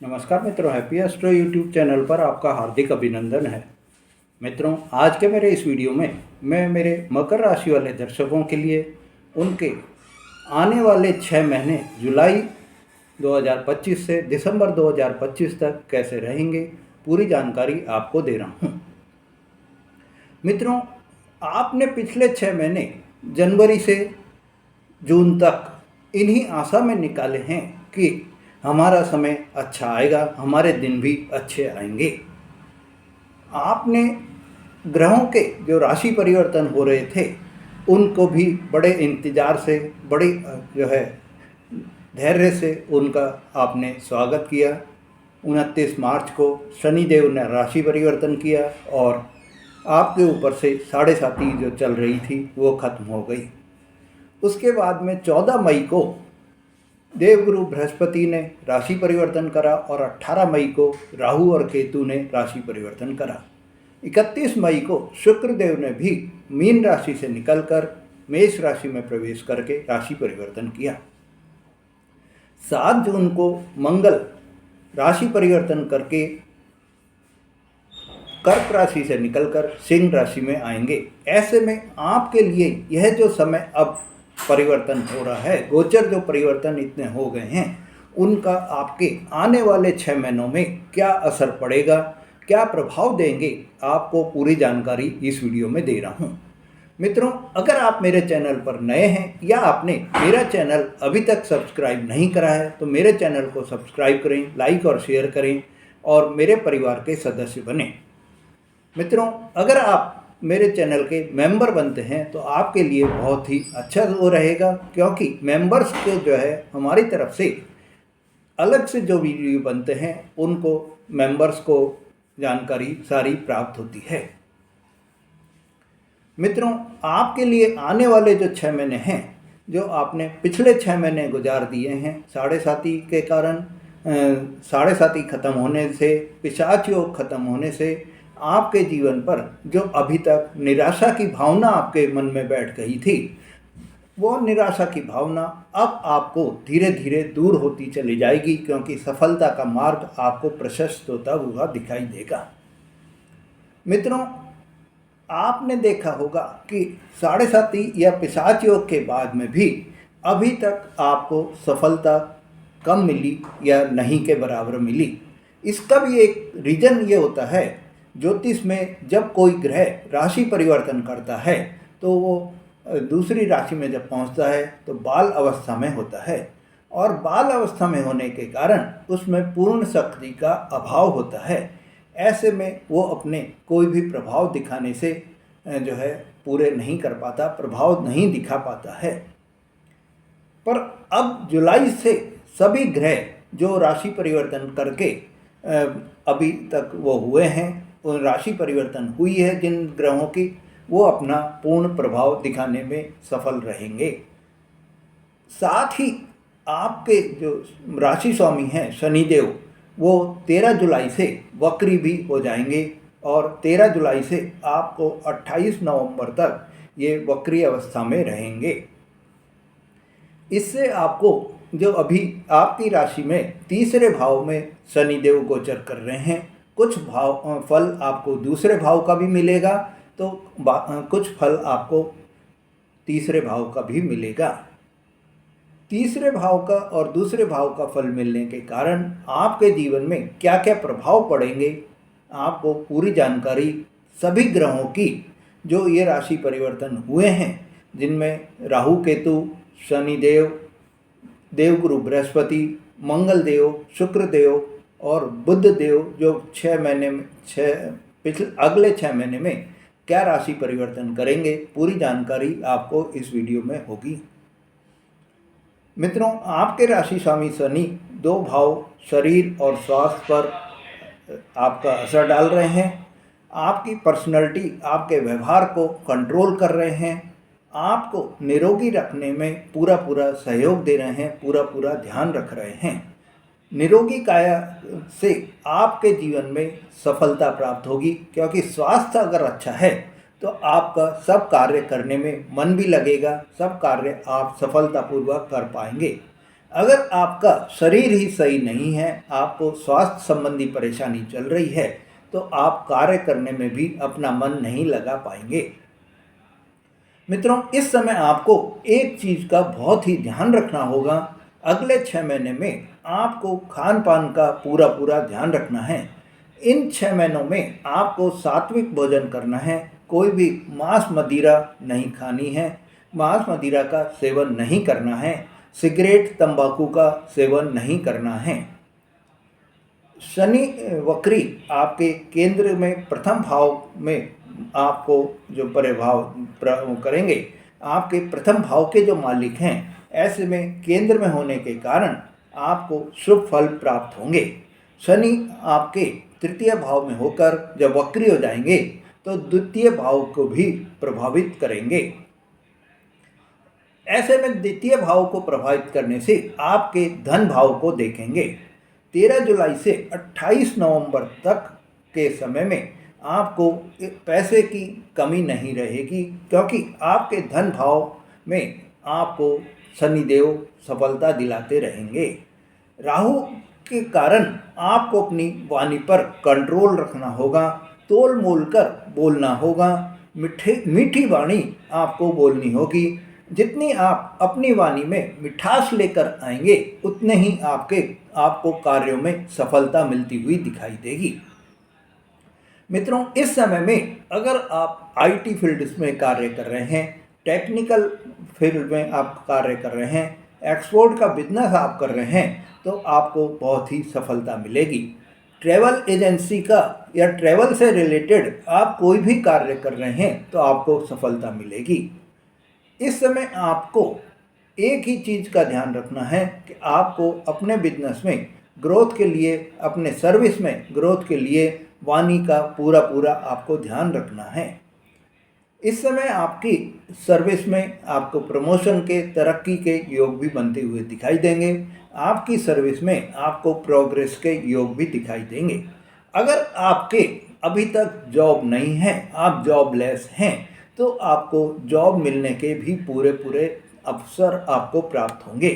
नमस्कार मित्रों, happy astro YouTube channel पर आपका हार्दिक अभिनंदन है। मित्रों, आज के मेरे इस वीडियो में मैं मेरे मकर राशि वाले दर्शकों के लिए उनके आने वाले 6 महीने जुलाई 2025 से दिसंबर 2025 तक कैसे रहेंगे, पूरी जानकारी आपको दे रहा हूँ। मित्रों, आपने पिछले 6 महीने जनवरी से जून तक इन्हीं आशा में निकाले हैं कि हमारा समय अच्छा आएगा, हमारे दिन भी अच्छे आएंगे। आपने ग्रहों के जो राशि परिवर्तन हो रहे थे उनको भी बड़े इंतज़ार से, बड़ी जो है धैर्य से उनका आपने स्वागत किया। 29 मार्च को शनिदेव ने राशि परिवर्तन किया और आपके ऊपर से साढ़े साती जो चल रही थी वो खत्म हो गई। उसके बाद में 14 मई को देवगुरु बृहस्पति ने राशि परिवर्तन करा और 18 मई को राहु और केतु ने राशि परिवर्तन करा। 31 मई को शुक्रदेव ने भी मीन राशि से निकलकर मेष राशि में प्रवेश करके राशि परिवर्तन किया। 7 जून को मंगल राशि परिवर्तन करके कर्क राशि से निकलकर सिंह राशि में आएंगे। ऐसे में आपके लिए यह जो समय अब परिवर्तन हो रहा है, गोचर जो परिवर्तन इतने हो गए हैं, उनका आपके आने वाले 6 महीनों में क्या असर पड़ेगा, क्या प्रभाव देंगे, आपको पूरी जानकारी इस वीडियो में दे रहा हूँ। मित्रों, अगर आप मेरे चैनल पर नए हैं या आपने मेरा चैनल अभी तक सब्सक्राइब नहीं करा है तो मेरे चैनल को सब्सक्राइब करें, लाइक और शेयर करें और मेरे परिवार के सदस्य बनें। मित्रों, अगर आप मेरे चैनल के मेंबर बनते हैं तो आपके लिए बहुत ही अच्छा वो रहेगा, क्योंकि मेंबर्स के जो है हमारी तरफ से अलग से जो वीडियो बनते हैं उनको मेंबर्स को जानकारी सारी प्राप्त होती है। मित्रों, आपके लिए आने वाले जो 6 महीने हैं, जो आपने पिछले 6 महीने गुजार दिए हैं साढ़े साती के कारण, साढ़े साती खत्म होने से, पिशाच योग खत्म होने से आपके जीवन पर जो अभी तक निराशा की भावना आपके मन में बैठ गई थी, वो निराशा की भावना अब आपको धीरे धीरे दूर होती चली जाएगी, क्योंकि सफलता का मार्ग आपको प्रशस्त होता हुआ दिखाई देगा। मित्रों, आपने देखा होगा कि साढ़े साती या पिशाच योग के बाद में भी अभी तक आपको सफलता कम मिली या नहीं के बराबर मिली। इसका भी एक रीज़न ये होता है, ज्योतिष में जब कोई ग्रह राशि परिवर्तन करता है तो वो दूसरी राशि में जब पहुंचता है तो बाल अवस्था में होता है, और बाल अवस्था में होने के कारण उसमें पूर्ण शक्ति का अभाव होता है। ऐसे में वो अपने कोई भी प्रभाव दिखाने से जो है पूरे नहीं कर पाता, प्रभाव नहीं दिखा पाता है। पर अब जुलाई से सभी ग्रह जो राशि परिवर्तन करके अभी तक वो हुए हैं, राशि परिवर्तन हुई है जिन ग्रहों की, वो अपना पूर्ण प्रभाव दिखाने में सफल रहेंगे। साथ ही आपके जो राशि स्वामी हैं शनिदेव, वो 13 जुलाई से वक्री भी हो जाएंगे और 13 जुलाई से आपको 28 नवंबर तक ये वक्री अवस्था में रहेंगे। इससे आपको जो अभी आपकी राशि में तीसरे भाव में शनिदेव गोचर कर रहे हैं, कुछ भाव फल आपको दूसरे भाव का भी मिलेगा, तो कुछ फल आपको तीसरे भाव का भी मिलेगा। तीसरे भाव का और दूसरे भाव का फल मिलने के कारण आपके जीवन में क्या क्या प्रभाव पड़ेंगे, आपको पूरी जानकारी सभी ग्रहों की जो ये राशि परिवर्तन हुए हैं, जिनमें राहु केतु, शनिदेव, देवगुरु बृहस्पति, मंगल देव, शुक्र देव और बुध देव, जो 6 महीने में अगले 6 महीने में क्या राशि परिवर्तन करेंगे, पूरी जानकारी आपको इस वीडियो में होगी। मित्रों, आपके राशि स्वामी शनि 2 भाव शरीर और स्वास्थ्य पर आपका असर डाल रहे हैं, आपकी पर्सनैलिटी, आपके व्यवहार को कंट्रोल कर रहे हैं, आपको निरोगी रखने में पूरा पूरा सहयोग दे रहे हैं, पूरा पूरा ध्यान रख रहे हैं। निरोगी काया से आपके जीवन में सफलता प्राप्त होगी, क्योंकि स्वास्थ्य अगर अच्छा है तो आपका सब कार्य करने में मन भी लगेगा, सब कार्य आप सफलतापूर्वक कर पाएंगे। अगर आपका शरीर ही सही नहीं है, आपको स्वास्थ्य संबंधी परेशानी चल रही है, तो आप कार्य करने में भी अपना मन नहीं लगा पाएंगे। मित्रों, इस समय आपको एक चीज़ का बहुत ही ध्यान रखना होगा। अगले 6 महीने में आपको खान पान का पूरा पूरा ध्यान रखना है। इन 6 महीनों में आपको सात्विक भोजन करना है, कोई भी मांस मदिरा नहीं खानी है, मांस मदिरा का सेवन नहीं करना है, सिगरेट तंबाकू का सेवन नहीं करना है। शनि वक्री आपके केंद्र में प्रथम भाव में आपको जो प्रभाव करेंगे, आपके प्रथम भाव के जो मालिक हैं, ऐसे में केंद्र में होने के कारण आपको शुभ फल प्राप्त होंगे। शनि आपके तृतीय भाव में होकर जब वक्री हो जाएंगे तो द्वितीय भाव को भी प्रभावित करेंगे। ऐसे में द्वितीय भाव को प्रभावित करने से आपके धन भाव को देखेंगे। 13 जुलाई से 28 नवंबर तक के समय में आपको पैसे की कमी नहीं रहेगी, क्योंकि आपके धन भाव में आपको शनिदेव सफलता दिलाते रहेंगे। राहु के कारण आपको अपनी वाणी पर कंट्रोल रखना होगा, तोल मोल कर बोलना होगा, मीठी वाणी आपको बोलनी होगी। जितनी आप अपनी वाणी में मिठास लेकर आएंगे, उतने ही आपको कार्यों में सफलता मिलती हुई दिखाई देगी। मित्रों, इस समय में अगर आप आईटी फील्ड में कार्य कर रहे हैं, टेक्निकल फील्ड में आप कार्य कर रहे हैं, एक्सपोर्ट का बिजनेस आप कर रहे हैं, तो आपको बहुत ही सफलता मिलेगी। ट्रैवल एजेंसी का या ट्रैवल से रिलेटेड आप कोई भी कार्य कर रहे हैं, तो आपको सफलता मिलेगी। इस समय आपको एक ही चीज़ का ध्यान रखना है कि आपको अपने बिजनेस में ग्रोथ के लिए, अपने सर्विस में ग्रोथ के लिए वाणी का पूरा पूरा आपको ध्यान रखना है। इस समय आपकी सर्विस में आपको प्रमोशन के, तरक्की के योग भी बनते हुए दिखाई देंगे। आपकी सर्विस में आपको प्रोग्रेस के योग भी दिखाई देंगे। अगर आपके अभी तक जॉब नहीं है, आप जॉबलेस हैं, तो आपको जॉब मिलने के भी पूरे पूरे अवसर आपको प्राप्त होंगे।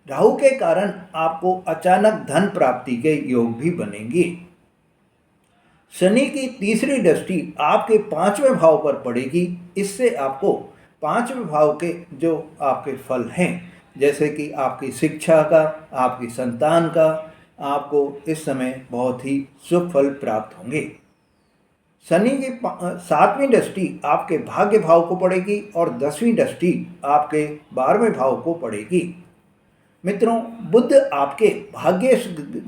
राहु के कारण आपको अचानक धन प्राप्ति के योग भी बनेंगे। शनि की तीसरी दृष्टि आपके 5वें भाव पर पड़ेगी। इससे आपको 5वें भाव के जो आपके फल हैं, जैसे कि आपकी शिक्षा का, आपकी संतान का, आपको इस समय बहुत ही शुभ फल प्राप्त होंगे। शनि की 7वीं दृष्टि आपके भाग्य भाव को पड़ेगी और 10वीं दृष्टि आपके 12वें भाव को पड़ेगी। मित्रों, बुध आपके भाग्य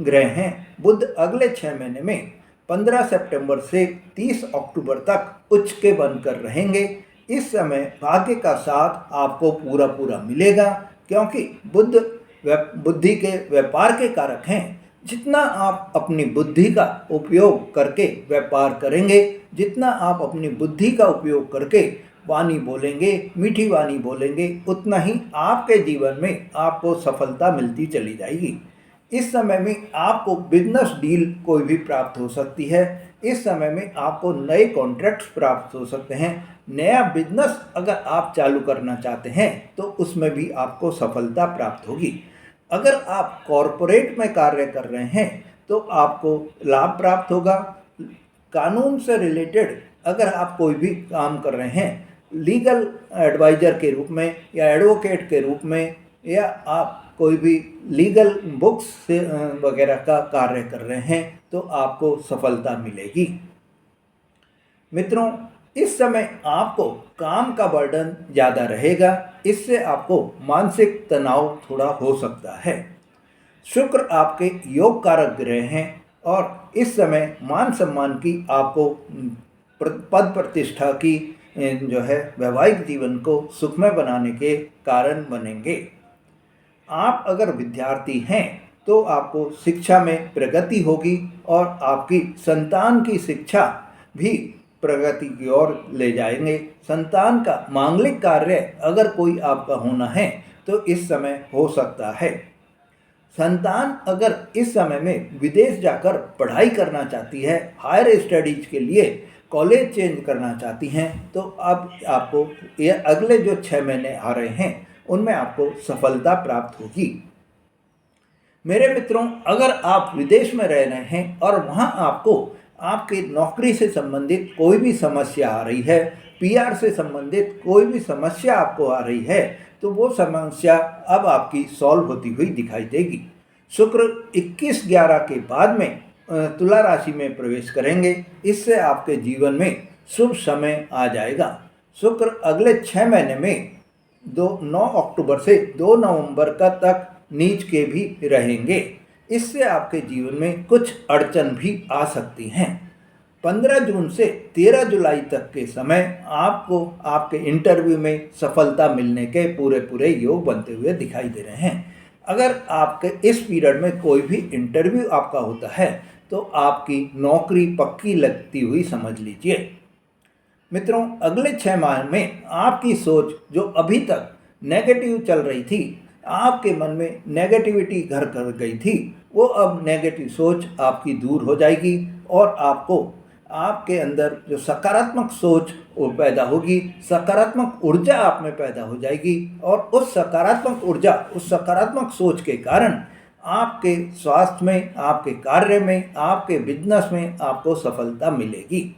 ग्रह हैं। बुध अगले 6 महीने में 15 सितंबर से 30 अक्टूबर तक उच्च के बनकर रहेंगे। इस समय भाग्य का साथ आपको पूरा पूरा मिलेगा, क्योंकि बुध बुद्धि के व्यापार के कारक हैं। जितना आप अपनी बुद्धि का उपयोग करके व्यापार करेंगे, जितना आप अपनी बुद्धि का उपयोग करके वाणी बोलेंगे, मीठी वाणी बोलेंगे, उतना ही आपके जीवन में आपको सफलता मिलती चली जाएगी। इस समय में आपको बिजनेस डील कोई भी प्राप्त हो सकती है। इस समय में आपको नए कॉन्ट्रैक्ट्स प्राप्त हो सकते हैं। नया बिजनेस अगर आप चालू करना चाहते हैं, तो उसमें भी आपको सफलता प्राप्त होगी। अगर आप कॉरपोरेट में कार्य कर रहे हैं, तो आपको लाभ प्राप्त होगा। कानून से रिलेटेड अगर आप कोई भी काम कर रहे हैं, लीगल एडवाइज़र के रूप में या एडवोकेट के रूप में, या आप कोई भी लीगल बुक्स से वगैरह का कार्य कर रहे हैं, तो आपको सफलता मिलेगी। मित्रों, इस समय आपको काम का बर्डन ज़्यादा रहेगा। इससे आपको मानसिक तनाव थोड़ा हो सकता है। शुक्र आपके योग कारक ग्रह हैं और इस समय मान सम्मान की, आपको पद प्रतिष्ठा की जो है वैवाहिक जीवन को सुखमय बनाने के कारण बनेंगे। आप अगर विद्यार्थी हैं, तो आपको शिक्षा में प्रगति होगी और आपकी संतान की शिक्षा भी प्रगति की ओर ले जाएंगे। संतान का मांगलिक कार्य अगर कोई आपका होना है, तो इस समय हो सकता है। संतान अगर इस समय में विदेश जाकर पढ़ाई करना चाहती है, हायर स्टडीज के लिए कॉलेज चेंज करना चाहती हैं, तो अब आपको ये अगले जो 6 महीने आ रहे हैं, उनमें आपको सफलता प्राप्त होगी। मेरे मित्रों, अगर आप विदेश में रह रहे हैं और वहाँ आपको आपकी नौकरी से संबंधित कोई भी समस्या आ रही है, पीआर से संबंधित कोई भी समस्या आपको आ रही है, तो वो समस्या अब आपकी सॉल्व होती हुई दिखाई देगी। शुक्र 21/11 के बाद में तुला राशि में प्रवेश करेंगे। इससे आपके जीवन में शुभ समय आ जाएगा। शुक्र अगले 6 महीने में 9 अक्टूबर से 2 नवंबर का तक नीच के भी रहेंगे। इससे आपके जीवन में कुछ अड़चन भी आ सकती हैं। 15 जून से 13 जुलाई तक के समय आपको आपके इंटरव्यू में सफलता मिलने के पूरे पूरे योग बनते हुए दिखाई दे रहे हैं। अगर आपके इस पीरियड में कोई भी इंटरव्यू आपका होता है तो आपकी नौकरी पक्की लगती हुई समझ लीजिए। मित्रों, अगले 6 माह में आपकी सोच जो अभी तक नेगेटिव चल रही थी, आपके मन में नेगेटिविटी घर कर गई थी, वो अब नेगेटिव सोच आपकी दूर हो जाएगी और आपको आपके अंदर जो सकारात्मक सोच वो पैदा होगी, सकारात्मक ऊर्जा आप में पैदा हो जाएगी और उस सकारात्मक ऊर्जा, उस सकारात्मक सोच के कारण आपके स्वास्थ्य में, आपके कार्य में, आपके बिजनेस में आपको सफलता मिलेगी।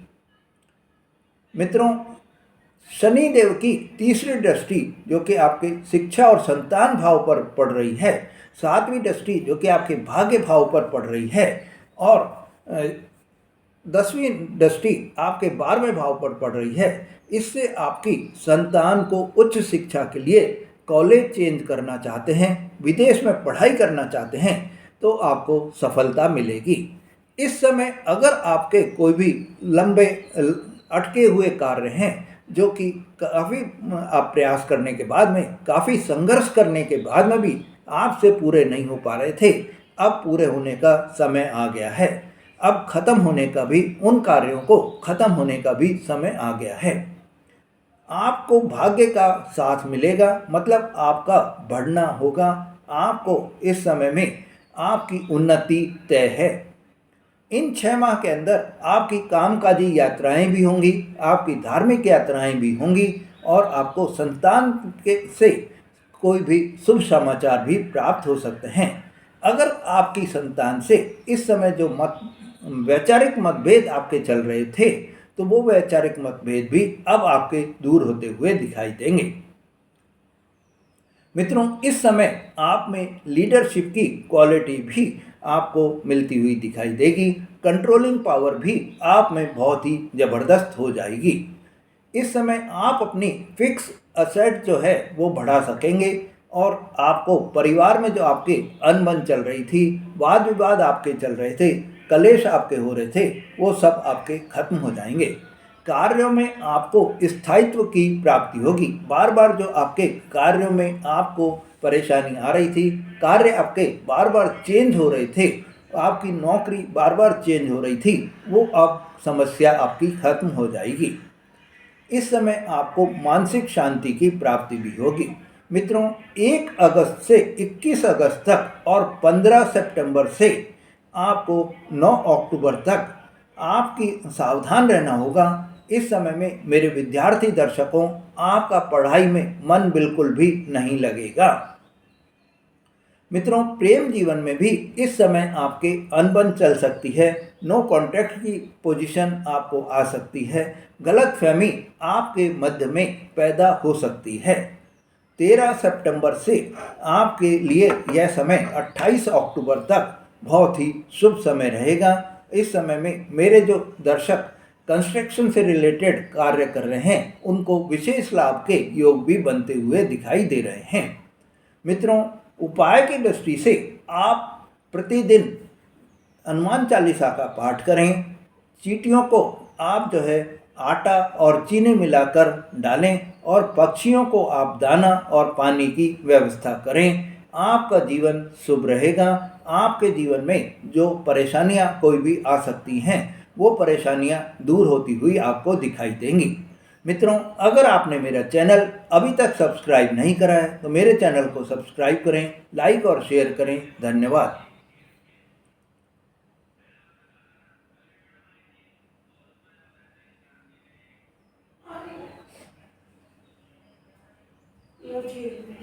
मित्रों, शनि देव की तीसरी दृष्टि जो कि आपके शिक्षा और संतान भाव पर पड़ रही है, 7वीं दृष्टि जो कि आपके भाग्य भाव पर पड़ रही है और 10वीं दृष्टि आपके 12वें भाव पर पड़ रही है। इससे आपकी संतान को उच्च शिक्षा के लिए कॉलेज चेंज करना चाहते हैं, विदेश में पढ़ाई करना चाहते हैं, तो आपको सफलता मिलेगी। इस समय अगर आपके कोई भी लंबे अटके हुए कार्य हैं जो कि काफ़ी आप प्रयास करने के बाद में, काफ़ी संघर्ष करने के बाद में भी आपसे पूरे नहीं हो पा रहे थे, अब पूरे होने का समय आ गया है। अब खत्म होने का भी, उन कार्यों को खत्म होने का भी समय आ गया है। आपको भाग्य का साथ मिलेगा, मतलब आपका बढ़ना होगा। आपको इस समय में आपकी उन्नति तय है। इन 6 माह के अंदर आपकी कामकाजी यात्राएं भी होंगी, आपकी धार्मिक यात्राएं भी होंगी और आपको संतान के से कोई भी शुभ समाचार भी प्राप्त हो सकते हैं। अगर आपकी संतान से इस समय जो वैचारिक मतभेद आपके चल रहे थे, तो वो वैचारिक मतभेद भी अब आपके दूर होते हुए दिखाई देंगे। मित्रों, इस समय आप में लीडरशिप की क्वालिटी भी आपको मिलती हुई दिखाई देगी। कंट्रोलिंग पावर भी आप में बहुत ही ज़बरदस्त हो जाएगी। इस समय आप अपनी फिक्स असेट जो है वो बढ़ा सकेंगे और आपको परिवार में जो आपके अनबन चल रही थी, वाद विवाद आपके चल रहे थे, कलेश आपके हो रहे थे, वो सब आपके खत्म हो जाएंगे। कार्यों में आपको स्थायित्व की प्राप्ति होगी। बार बार जो आपके कार्यों में आपको परेशानी आ रही थी, कार्य आपके बार बार चेंज हो रहे थे, आपकी नौकरी बार बार चेंज हो रही थी, वो अब समस्या आपकी खत्म हो जाएगी। इस समय आपको मानसिक शांति की प्राप्ति भी होगी। मित्रों, 1 अगस्त से 21 अगस्त तक और 15 सितंबर से आपको 9 अक्टूबर तक आपकी सावधान रहना होगा। इस समय में मेरे विद्यार्थी दर्शकों, आपका पढ़ाई में मन बिल्कुल भी नहीं लगेगा। मित्रों, प्रेम जीवन में भी इस समय आपके अनबन चल सकती है, नो कॉन्टैक्ट की पोजीशन आपको आ सकती है, गलतफहमी आपके मध्य में पैदा हो सकती है। 13 सितंबर से आपके लिए यह समय 28 अक्टूबर तक बहुत ही शुभ समय रहेगा। इस समय में मेरे जो दर्शक कंस्ट्रक्शन से रिलेटेड कार्य कर रहे हैं, उनको विशेष लाभ के योग भी बनते हुए दिखाई दे रहे हैं। मित्रों, उपाय की दृष्टि से आप प्रतिदिन हनुमान चालीसा का पाठ करें। चींटियों को आप जो है आटा और चीनी मिलाकर डालें और पक्षियों को आप दाना और पानी की व्यवस्था करें। आपका जीवन शुभ रहेगा। आपके जीवन में जो परेशानियां कोई भी आ सकती हैं, वो परेशानियां दूर होती हुई आपको दिखाई देंगी। मित्रों, अगर आपने मेरा चैनल अभी तक सब्सक्राइब नहीं करा है तो मेरे चैनल को सब्सक्राइब करें, लाइक और शेयर करें। धन्यवाद। Okay.